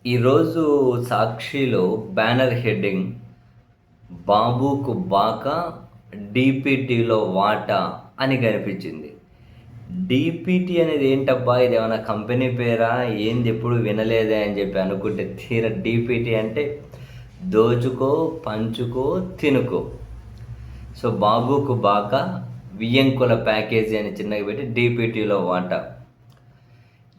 ఈరోజు సాక్షిలో banner heading 'బాబుకు బాకా డీపీటీలో వాటా' అని కనిపించింది. డీపీటీ అనేది ఏంటబ్బా! ఇదేమన్నా కంపెనీ పేరా? ఏంది ఎప్పుడు వినలేదే అని చెప్పి అనుకుంటే తీరా డీపీటీ అంటే దోచుకో, పంచుకో, తినుకో. సో, 'బాబుకు బాకా వియ్యంకుల ప్యాకేజీ' అని చిన్నగా పెట్టి డీపీటీలో వాటా.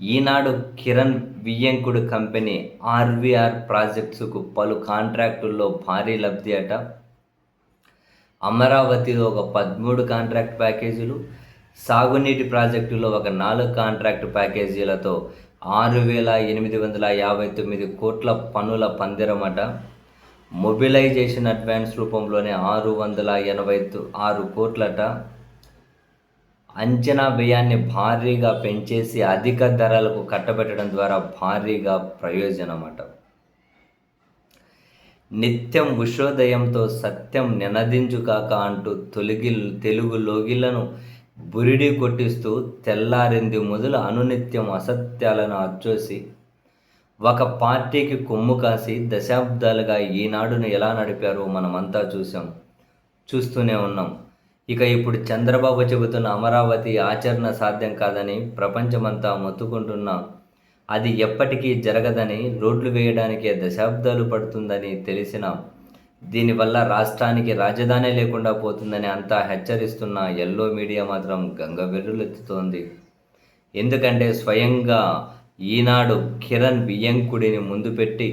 ఈనాడు కిరణ్ వియ్యంకుడు కంపెనీ ఆర్వీఆర్ ప్రాజెక్ట్స్కు పలు కాంట్రాక్టుల్లో భారీ లబ్ధి అట. అమరావతిలో ఒక 13 కాంట్రాక్ట్ ప్యాకేజీలు, సాగునీటి ప్రాజెక్టులో ఒక 4 కాంట్రాక్ట్ ప్యాకేజీలతో 6,859 కోట్ల పనుల పందిరమట. మొబిలైజేషన్ అడ్వాన్స్ రూపంలోనే 686 కోట్లట. అంచనా వ్యయాన్ని భారీగా పెంచేసి అధిక ధరలకు కట్టబెట్టడం ద్వారా భారీగా ప్రయోజనమట. నిత్యం ఉషోదయంతో సత్యం నినదించుగాక అంటూ తెలుగు లోగిళ్లను బురిడి కొట్టిస్తూ తెల్లారింది మొదలు అనునిత్యం అసత్యాలను అచ్చోసి ఒక పార్టీకి కొమ్ము కాసి దశాబ్దాలుగా ఈనాడును ఎలా నడిపారో మనమంతా చూస్తూనే ఉన్నాం. ఇక ఇప్పుడు చంద్రబాబు చెబుతున్న అమరావతి ఆచరణ సాధ్యం కాదని ప్రపంచమంతా మొత్తుకుంటున్నా అది ఎప్పటికీ జరగదని, రోడ్లు వేయడానికే దశాబ్దాలు పడుతుందని తెలిసినా దీనివల్ల రాష్ట్రానికి రాజధాని లేకుండా పోతుందని అంతా హెచ్చరిస్తున్న ఎల్లో మీడియా మాత్రం గంగవెర్రులెత్తుతోంది. ఎందుకంటే స్వయంగా ఈనాడు కిరణ్ వియ్యంకుడిని ముందు పెట్టి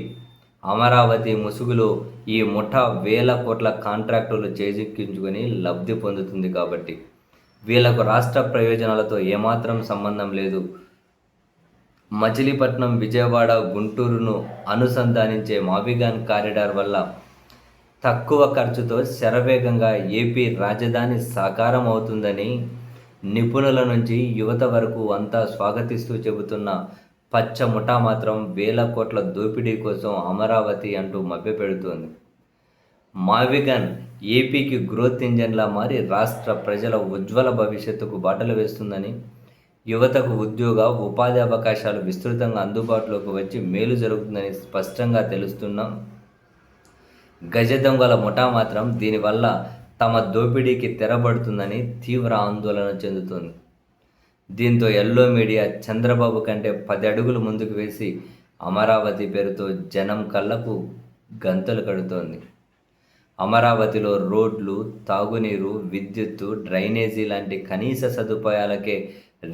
అమరావతి ముసుగులో ఈ ముఠా వేల కోట్ల కాంట్రాక్టులు చేజిక్కించుకొని లబ్ధి పొందుతుంది కాబట్టి వీళ్లకు రాష్ట్ర ప్రయోజనాలతో ఏమాత్రం సంబంధం లేదు. మచిలీపట్నం, విజయవాడ, గుంటూరును అనుసంధానించే మావిగాన్ కారిడార్ వల్ల తక్కువ ఖర్చుతో శరవేగంగా ఏపీ రాజధాని సాకారం అవుతుందని నిపుణుల నుంచి యువత వరకు అంతా స్వాగతిస్తూ చెబుతున్న పచ్చ ముఠా మాత్రం వేల కోట్ల దోపిడీ కోసం అమరావతి అంటూ మభ్యపెడుతోంది. మావిగన్ ఏపీకి గ్రోత్ ఇంజన్లా మారి రాష్ట్ర ప్రజల ఉజ్వల భవిష్యత్తుకు బాటలు వేస్తుందని, యువతకు ఉద్యోగ ఉపాధి అవకాశాలు విస్తృతంగా అందుబాటులోకి వచ్చి మేలు జరుగుతుందని స్పష్టంగా తెలుస్తున్నా గజ దొంగల ముఠా మాత్రం దీనివల్ల తమ దోపిడీకి తెరబడుతుందని తీవ్ర ఆందోళన చెందుతోంది. దీంతో ఎల్లో మీడియా చంద్రబాబు కంటే 10 అడుగులు ముందుకు వేసి అమరావతి పేరుతో జనం కళ్ళకు గంతలు కడుతోంది. అమరావతిలో రోడ్లు, తాగునీరు, విద్యుత్తు, డ్రైనేజీ లాంటి కనీస సదుపాయాలకే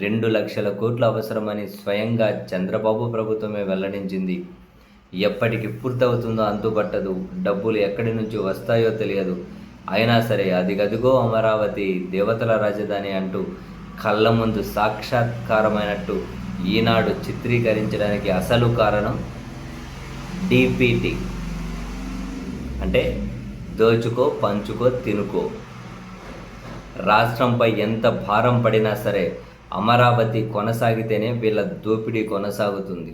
2 లక్షల కోట్లు అవసరమని స్వయంగా చంద్రబాబు ప్రభుత్వమే వెల్లడించింది. ఎప్పటికి పూర్తవుతుందో అంతుబట్టదు, డబ్బులు ఎక్కడి నుంచి వస్తాయో తెలియదు. అయినా సరే అదిగదిగో అమరావతి దేవతల రాజధాని అంటూ కళ్ళ ముందు సాక్షాత్కారమైనట్టు ఈనాడు చిత్రీకరించడానికి అసలు కారణం డీపీటీ అంటే దోచుకో, పంచుకో, తినుకో. రాష్ట్రంపై ఎంత భారం పడినా సరే అమరావతి కొనసాగితేనే వీళ్ళ దోపిడీ కొనసాగుతుంది.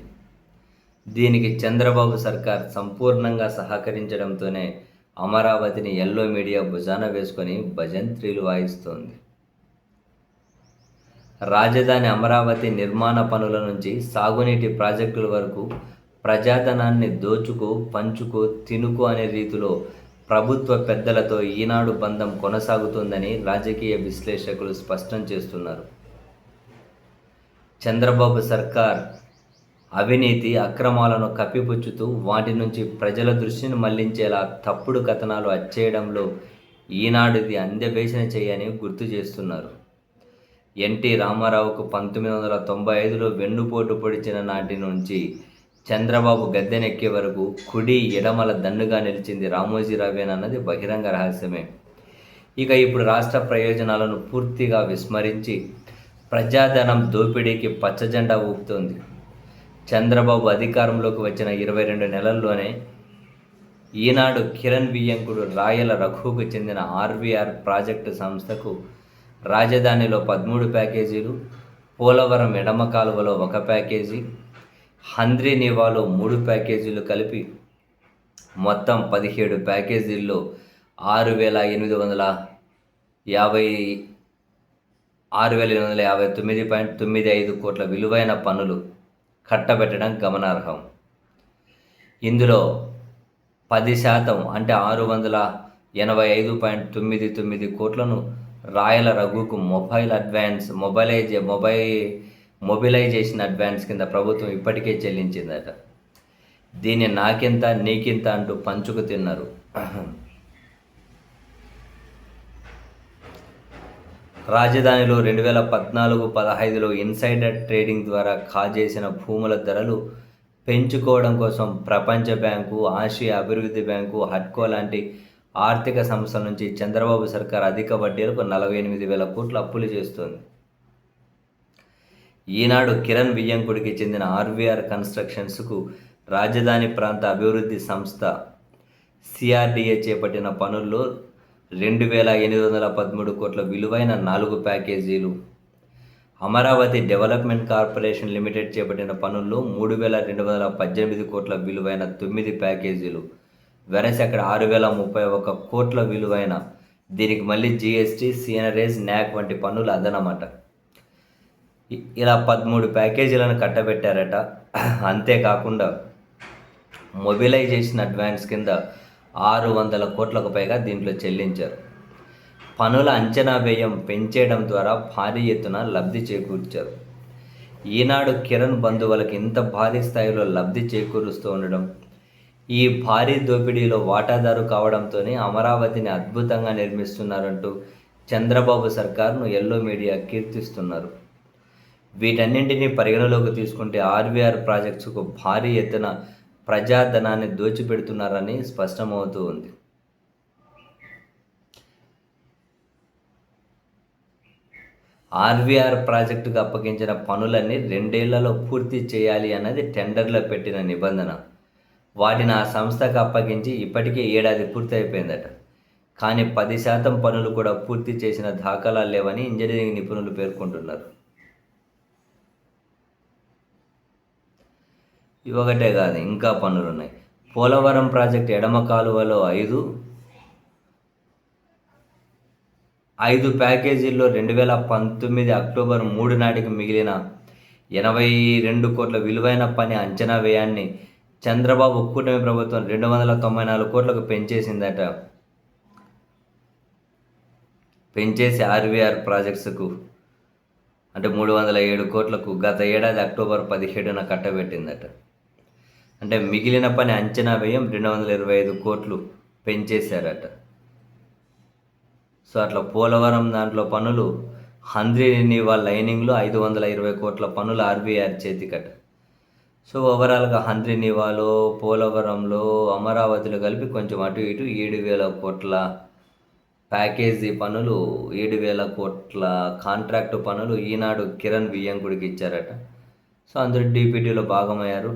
దీనికి చంద్రబాబు సర్కార్ సంపూర్ణంగా సహకరించడంతోనే అమరావతిని ఎల్లో మీడియా భుజాన వేసుకొని భజంత్రీలు వాయిస్తోంది. రాజధాని అమరావతి నిర్మాణ పనుల నుంచి సాగునీటి ప్రాజెక్టుల వరకు ప్రజాధనాన్ని దోచుకో, పంచుకో, తినుకో అనే రీతిలో ప్రభుత్వ పెద్దలతో ఈనాడు బంధం కొనసాగుతుందని రాజకీయ విశ్లేషకులు స్పష్టం చేస్తున్నారు. చంద్రబాబు సర్కార్ అవినీతి, అక్రమాలను కప్పిపుచ్చుతూ వాటి నుంచి ప్రజల దృష్టిని మళ్లించేలా తప్పుడు కథనాలు అచ్చేయడంలో ఈనాడుది అందెవేసిన చేయని గుర్తు చేస్తున్నారు. ఎన్టీ రామారావుకు 1995లో వెన్నుపోటు పొడిచిన నాటి నుంచి చంద్రబాబు గద్దెనెక్కే వరకు కుడి ఎడమల దన్నుగా నిలిచింది రామోజీరావేనన్నది బహిరంగ రహస్యమే. ఇక ఇప్పుడు రాష్ట్ర ప్రయోజనాలను పూర్తిగా విస్మరించి ప్రజాధనం దోపిడీకి పచ్చజెండా ఊపుతోంది. చంద్రబాబు అధికారంలోకి వచ్చిన 22 నెలల్లోనే ఈనాడు కిరణ్ వియ్యంకుడు రాయల రఘువుకు చెందిన ఆర్వీఆర్ ప్రాజెక్టు సంస్థకు రాజధానిలో 13 ప్యాకేజీలు, పోలవరం ఎడమ కాలువలో 1 ప్యాకేజీ, హంద్రీనీవాలో 3 ప్యాకేజీలు కలిపి మొత్తం 17 ప్యాకేజీల్లో 6,859.95 కోట్ల విలువైన పనులు కట్టబెట్టడం గమనార్హం. ఇందులో 10% అంటే 685.99 కోట్లను రాయల రఘుకు మొబిలైజేషన్ అడ్వాన్స్ కింద ప్రభుత్వం ఇప్పటికే చెల్లించిందట. దీన్ని నాకింత నీకింత అంటూ పంచుకు తిన్నారు. రాజధానిలో 2014-15లో ఇన్సైడర్ ట్రేడింగ్ ద్వారా కాజేసిన భూముల ధరలు పెంచుకోవడం కోసం ప్రపంచ బ్యాంకు, ఆసియా అభివృద్ధి బ్యాంకు, హడ్కో లాంటి ఆర్థిక సంస్థల నుంచి చంద్రబాబు సర్కార్ అధిక వడ్డీలకు 48,000 కోట్లు అప్పులు చేస్తోంది. ఈనాడు కిరణ్ వియ్యంకుడికి చెందిన ఆర్వీఆర్ కన్స్ట్రక్షన్స్కు రాజధాని ప్రాంత అభివృద్ధి సంస్థ సిఆర్డీఏ చేపట్టిన పనుల్లో 2,813 కోట్ల విలువైన 4 ప్యాకేజీలు, అమరావతి డెవలప్మెంట్ కార్పొరేషన్ లిమిటెడ్ చేపట్టిన పనుల్లో 3,218 కోట్ల విలువైన 9 ప్యాకేజీలు, వెరసి అక్కడ 6,031 కోట్ల విలువైన, దీనికి మళ్ళీ జీఎస్టీ, సీనరేజ్, న్యాక్ వంటి పన్నులు అదనమాట. ఇలా 13 ప్యాకేజీలను కట్టబెట్టారట. అంతేకాకుండా మొబిలైజేషన్ అడ్వాన్స్ కింద 600 కోట్లకు పైగా దీంట్లో చెల్లించారు. పనుల అంచనా వ్యయం పెంచేయడం ద్వారా భారీ ఎత్తున లబ్ధి చేకూర్చారు. ఈనాడు కిరణ్ బంధువులకు ఇంత భారీ స్థాయిలో లబ్ధి చేకూరుస్తూ ఉండడం, ఈ భారీ దోపిడీలో వాటాదారు కావడంతోనే అమరావతిని అద్భుతంగా నిర్మిస్తున్నారంటూ చంద్రబాబు సర్కార్ను ఎల్లో మీడియా కీర్తిస్తున్నారు. వీటన్నింటినీ పరిగణలోకి తీసుకుంటే ఆర్వీఆర్ ప్రాజెక్ట్స్కు భారీ ఎత్తున ప్రజాధనాన్ని దోచిపెడుతున్నారని స్పష్టమవుతూ ఉంది. ఆర్వీఆర్ ప్రాజెక్టుకు అప్పగించిన పనులన్నీ 2 ఏళ్లలో పూర్తి చేయాలి అన్నది టెండర్లో పెట్టిన నిబంధన. వాటిని ఆ సంస్థకు అప్పగించి ఇప్పటికే ఏడాది పూర్తి అయిపోయిందట. కానీ 10% పనులు కూడా పూర్తి చేసిన దాఖలాలు లేవని ఇంజనీరింగ్ నిపుణులు పేర్కొంటున్నారు. ఇవొకటే కాదు, ఇంకా పనులు ఉన్నాయి. పోలవరం ప్రాజెక్టు ఎడమ కాలువలో 5 ప్యాకేజీల్లో 2019 అక్టోబర్ 3 నాటికి మిగిలిన 82 కోట్ల విలువైన పని అంచనా వ్యయాన్ని చంద్రబాబు కూటమి ప్రభుత్వం 294 కోట్లకు పెంచేసి ఆర్వీఆర్ ప్రాజెక్ట్స్కు అంటే 307 కోట్లకు గత ఏడాది అక్టోబర్ 17న కట్టబెట్టిందట. అంటే మిగిలిన పని అంచనా వ్యయం 225 కోట్లు పెంచేశారట. సో అట్లా పోలవరం దాంట్లో పనులు హంద్రీనివా లైనింగ్లో 520 కోట్ల పనులు ఆర్వీఆర్ చేతికట. సో ఓవరాల్గా హంద్రీనివాలో, పోలవరంలో, అమరావతిలో కలిపి కొంచెం అటు ఇటు 7,000 కోట్ల ప్యాకేజీ పనులు, 7,000 కోట్ల కాంట్రాక్టు పనులు ఈనాడు కిరణ్ వియ్యంకుడికి ఇచ్చారట. సో అందరూ డీపీటీలో భాగమయ్యారు.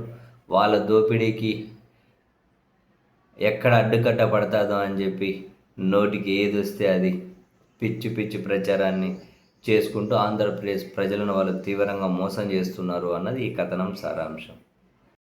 వాళ్ళ దోపిడీకి ఎక్కడ అడ్డుకట్ట పడతాదో అని చెప్పి నోటికి ఏది వస్తే అది పిచ్చి ప్రచారాన్ని చేసుకుంటూ ఆంధ్రప్రదేశ్ ప్రజలను వాళ్ళు తీవ్రంగా మోసం చేస్తున్నారు అన్నది ఈ కథనం సారాంశం.